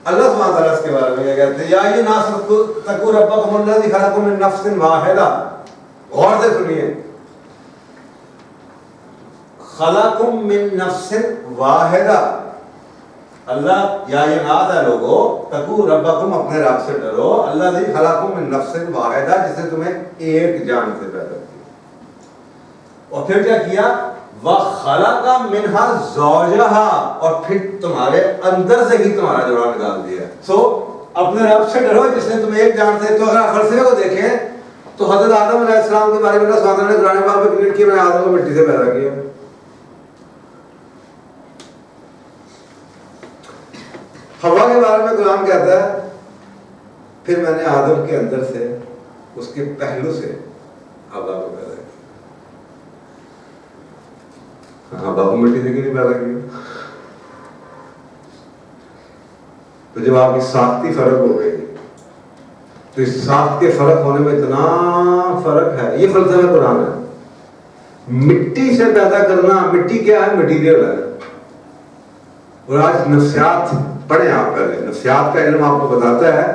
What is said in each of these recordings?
अल्लाह सुब्हानहू व तआला इसके बारे में क्या कहते हैं, या ये नास तकू रब्बकुम अल्लज़ी खलक़कुम मिन नफ्सिन वाहिदा। गौर से सुनिए, खलक़कुम मिन नफ्सिन वाहिदा। अल्लाह या ये नास है लोगो, तकू रब्बकुम अपने रब से डरो, अल्लज़ी खलक़कुम मिन नफ्सिन वाहिदा, जिसने तुम्हें एक जान से पैदा किया। और फिर क्या किया, वखलक़ा मिन्हा ज़ौजहा, और फिर तुम्हारे अंदर से ही तुम्हारा जोड़ा निकाल दिया। सो अपने रब से डरो जिसने तुम्हें एक जान से। तो अगर आप फलसफे को देखें तो हज़रत आदम अलैहिस्सलाम के बारे में अल्लाह सुब्हानहू व तआला ने कुरान पाक में क्लियर किया, मैंने आदम को मिट्टी से पैदा किया। हवा के बारे में कुरान कहता है, फिर मैंने आदम के अंदर से, उसके पहलू से हवा को पैदा किया। हाँ, बाबू मिट्टी से क्यों नहीं पैदा किया? तो जब आपकी साख्ती फर्क हो गई, तो इस साख्त के फर्क होने में इतना फर्क है। ये फलसफा कुरान है। मिट्टी से पैदा करना, मिट्टी क्या है? मटीरियल है। और आज नफ्सियात पढ़े आप, पहले नफ्सियात का इल्म आपको बताता है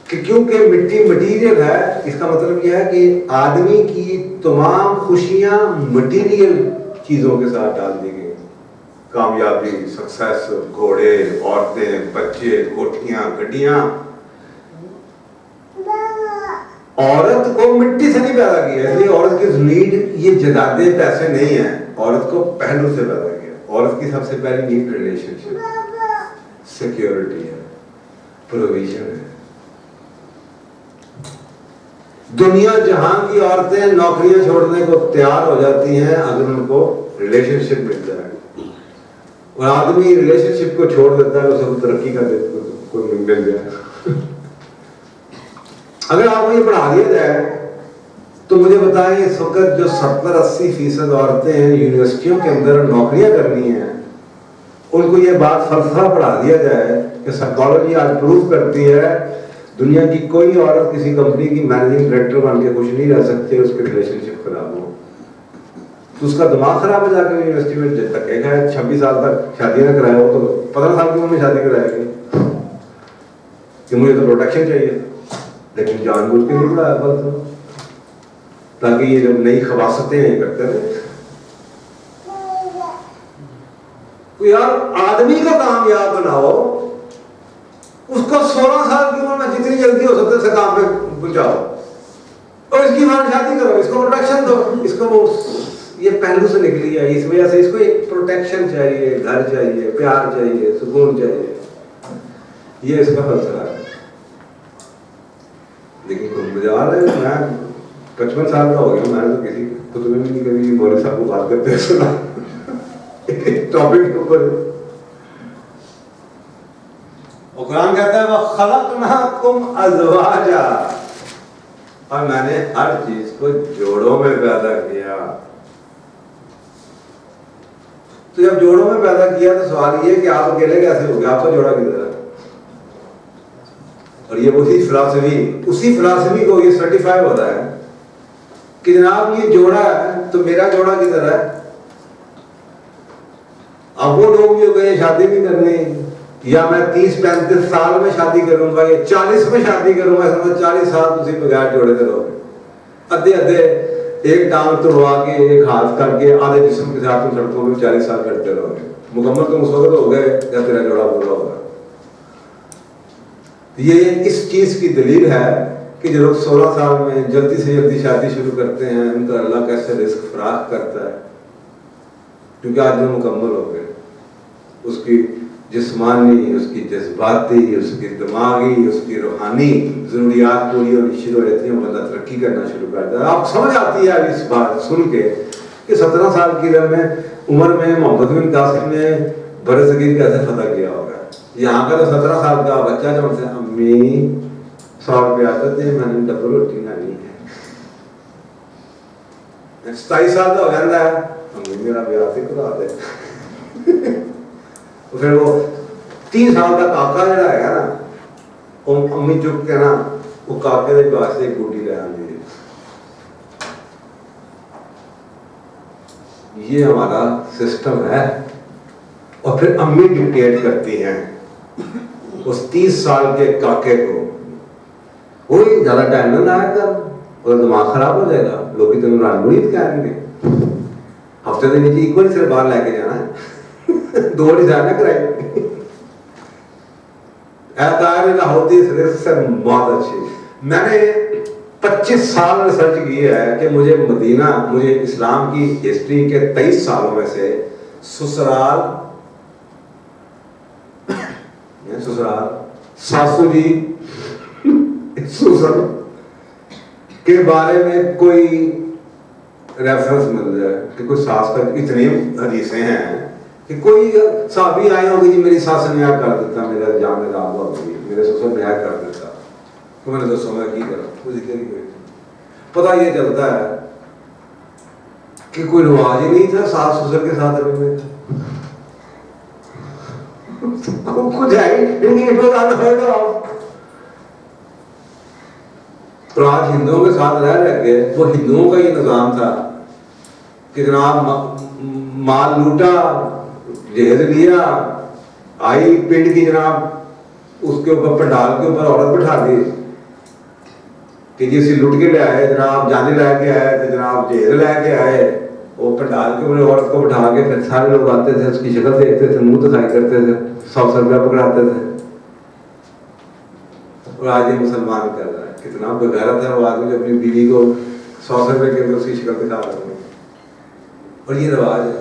कि क्योंकि मिट्टी मटीरियल है, इसका मतलब यह है कि आदमी की तमाम खुशियां मटीरियल चीजों के साथ डाल दी गई। कामयाबी, सक्सेस, घोड़े, औरतें, बच्चे, कोठियां, गड्डियां। औरत को मिट्टी से नहीं पैदा किया, इसलिए औरत की नीड ये जदादे पैसे नहीं है, औरत को पहलू से पैदा किया। औरत की सबसे पहली नीड रिलेशनशिप, सिक्योरिटी है, प्रोविजन है। दुनिया जहां की औरतें नौकरियां छोड़ने को तैयार हो जाती हैं अगर उनको रिलेशनशिप मिल जाए, और आदमी रिलेशनशिप को छोड़ देता है, उसे तरक्की का कोई मिल जाए। अगर आपको ये पढ़ा दिया जाए तो मुझे बताएं, इस वक्त जो 70-80% औरतें हैं यूनिवर्सिटियों के अंदर नौकरियां करनी है, उनको ये बात फलसफा पढ़ा दिया जाए कि साइकोलॉजी आज प्रूव करती है दुनिया की कोई औरत किसी कंपनी की मैनेजिंग डायरेक्टर बन के खुश नहीं रह सकती, उसकी रिलेशनशिप खराब हो तो उसका दिमाग खराब है। जाकर यूनिवर्सिटी में जब तक 26 साल तक शादी ना कराए हो तो 15 साल की उम्र में शादी कराएगी कि मुझे तो प्रोटेक्शन चाहिए, लेकिन जानबूझ के नहीं पढ़ाया फलसफा, ताकि ये जब नई खवासतें करते रहे। तो यार आदमी को कामयाब बनाओ, उसको 16 साल की उम्र में जितनी जल्दी हो सकते से काम पे पहुंचाओ, और इसकी बात शादी करो, इसको प्रोटेक्शन दो। इसको वो ये पहलू से निकली है, इस वजह से इसको एक प्रोटेक्शन चाहिए, घर चाहिए, प्यार चाहिए, सुकून चाहिए। ये इसका फलसफा है। लेकिन कुछ मजा रहा है, मैं 55 साल का हो गया, मैंने तो किसी खुतबे में नहीं कभी मौलवी साहब को बात करते हुए सुना टॉपिक के ऊपर। और कुरान कहता है वह खलक़नाकुम अज़वाजा, और मैंने हर चीज को जोड़ों में पैदा किया। तो जब जोड़ों में पैदा किया तो सवाल ये कि आप अकेले कैसे हो गए, आपका जोड़ा किधर है? और ये उसी फिलॉसफी को ये सर्टिफाई हो रहा है कि जनाब ये जोड़ा है तो मेरा जोड़ा किधर है? अब वो लोग जो गए शादी नहीं करनी, या मैं 30-35 साल में शादी करूंगा या 40 में शादी करूंगा, 40 साल उसी बगैर जोड़े रहोगे। अद्धे एक टांग तोड़वा के एक हाथ करके आधे जिस्म के साथ तुम सड़कों में 40 साल करते रहोगे। मुकम्मल तुम उस वक्त हो गए जब तेरा जोड़ा पूरा होगा। ये इस चीज की दलील है कि जो लोग 16 साल में जल्दी से जल्दी शादी शुरू करते हैं, उनका अल्लाह कैसे रिस्क फराख करता है, क्योंकि आदमी मुकम्मल हो गए। उसकी जिस्मानी, उसकी जज्बाती, उसकी दिमागी, उसकी रूहानी जरूरियात पूरी होनी शुरू हो जाती है, बंदा तरक्की करना शुरू करता है। आप समझ आती है इस बात सुन के कि 17 साल की उम्र में मोहम्मद बिन कासिम ने बरसगीर कैसे फतह किया होगा। यहाँ का तो 17 साल का बच्चा जो हमसे अम्मी 100 रुपया आते थे, मैंने डबल रोटी खानी है। 27 साल का हो जाता है, अम्मी मेरा ब्याह से करा दे। तो फिर वो 3 साल का काका जरा है ना, वो अम्मी चुप के ना वो काके के वास्ते एक गुड्डी ले आती है। ये हमारा सिस्टम है। और फिर अम्मी डिक्टेट करती हैं उस 30 साल के काके को, कोई ज्यादा टाइम ना लाया कर, और दिमाग खराब हो जाएगा, लोग तेन रणमुरीत कहेंगे। हफ्ते के नीचे एक बार सिर्फ बाहर लेके जाना है, 2 बार जाना कराएंगे। होती से बहुत अच्छी। मैंने 25 साल रिसर्च की है कि मुझे मदीना, मुझे इस्लाम की हिस्ट्री के 23 सालों में से ससुराल, सासुरी, ससुर के बारे में कोई रेफरेंस मिल जाए कि कोई सास का, इतनी हदीसें हैं कि कोई साहबी आए होगी जी मेरी सास ने न्याय कर देता, मेरा जान में दाग होगी, मेरे ससुर न्याय कर देता, तो मैंने दसो मैं की करा, कोई जिक्र ही कोई। पता ये चलता है कि कोई रिवाज ही नहीं था सास ससुर के साथ रहने का, कुछ है तो आज हिंदुओं के साथ रह के वो हिंदुओं का ये निजाम था कि जनाब माल लूटा, जहेज लिया, आई पिंड की जनाब उसके ऊपर पंडाल के ऊपर औरत बिठा दी कि जिसे लुट के ले आए जनाब, जाने लेके आए तो जनाब जहेज लेके आए, वो पंडाल के ऊपर औरत को बिठा के फिर सारे लोग आते थे, उसकी शक्ल देखते थे, मुंह दिखाई करते थे, 100 रुपया पकड़ाते थे। और आज ये मुसलमान कर रहा है, कितना बेगैरत है वो आदमी जो अपनी बीवी को 100 रुपये के अंदर उसकी शक्ल दिखा रहे हैं। और ये रिवाज है,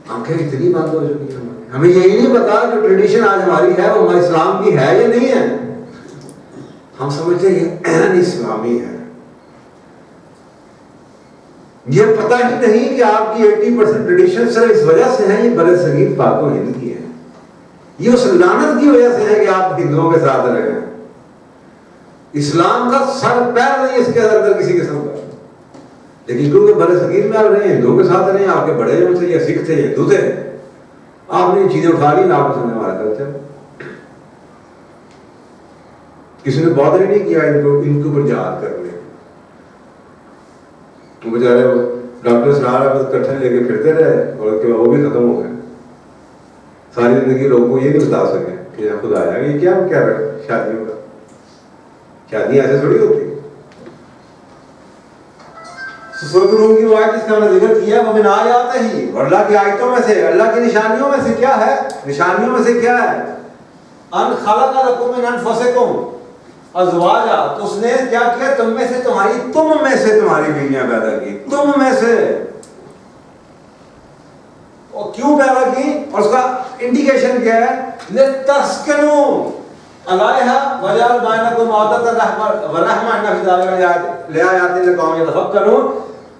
आंखें इतनी बंद हो चुकी है हमारी, हमें यही नहीं पता जो ट्रेडिशन आज हमारी है वो हमारे इस्लाम की है या नहीं है। हम समझते हैं ये इस्लामी है, ये पता ही नहीं कि आपकी 80% ट्रेडिशन सिर्फ इस वजह से है, ये बरसगीर पाक व हिंद की है, ये उस लानत की वजह से है कि आप हिंदुओं के साथ रहे हैं। इस्लाम का सर पैर नहीं इसके अंदर किसी किस्म का, लेकिन क्योंकि बरसगीर में आप रहे, हिंदुओं के साथ रहे, आपके बड़े उनसे ये सिख थे, हिंदू थे, आपने चीजें उठा ली, ना आपने हमारा कल्चर, किसी ने बॉदर ही नहीं किया इनके ऊपर याद कर ले। तो बेचारे डॉक्टर सलाह इकट्ठे लेके फिरते रहे और वो भी खत्म हो गए। सारी जिंदगी लोगों को ये नहीं बता सके कि यहाँ खुद आया, ये क्या क्या शादियों का, शादी ऐसे थोड़ी होती। ससुर की वायद जिसका हमने जिक्र किया वो बिना आते ही, अल्लाह की आयतों में से, अल्लाह की निशानियों में से क्या है, निशानियों में से क्या है, अन खलक़ लकुम मिन अनफुसिकुम अज़वाजा, तो उसने क्या किया, तुम में से तुम्हारी बीवियां पैदा की, तुम में से, और क्यों पैदा की, और उसका इंडिकेशन क्या है, लितस्कनु अलैहा वजअल बैनकुम मवद्दतन व रहमा इन्न फी ज़ालिका लआयातिन लिक़ौमिन यतफ़क्करून।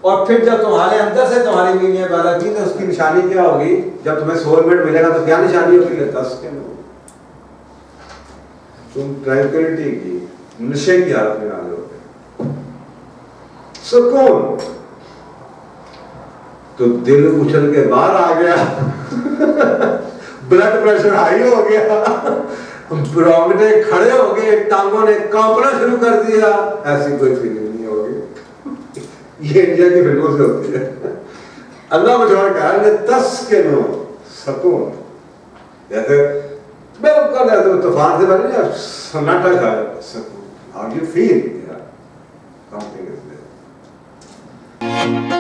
और फिर जब तुम्हारे अंदर से तुम्हारी बीवियां पैदा की तो उसकी निशानी क्या होगी, जब तुम्हें सोलमेट मिलेगा तो क्या निशानी होगी, लितस्कनु, तुम ट्रैंक्विलिटी की, नशे की हालत में आ जाओगे, सुकून, तो दिल उछल के बाहर आ गया, ब्लड प्रेशर हाई हो गया, रोंगटे खड़े हो गए, टांगों ने कांपना शुरू कर दिया, ऐसी कोई फीलिंग नहीं होगी। ये इंडिया की फिल्मों से होती है। अल्लाह बचाओ कहा तस्किनु सुकून, जैसे बिल्कुल ऐसे तूफान से पहले सन्नाटा था, सुकून, how do you feel, something is there.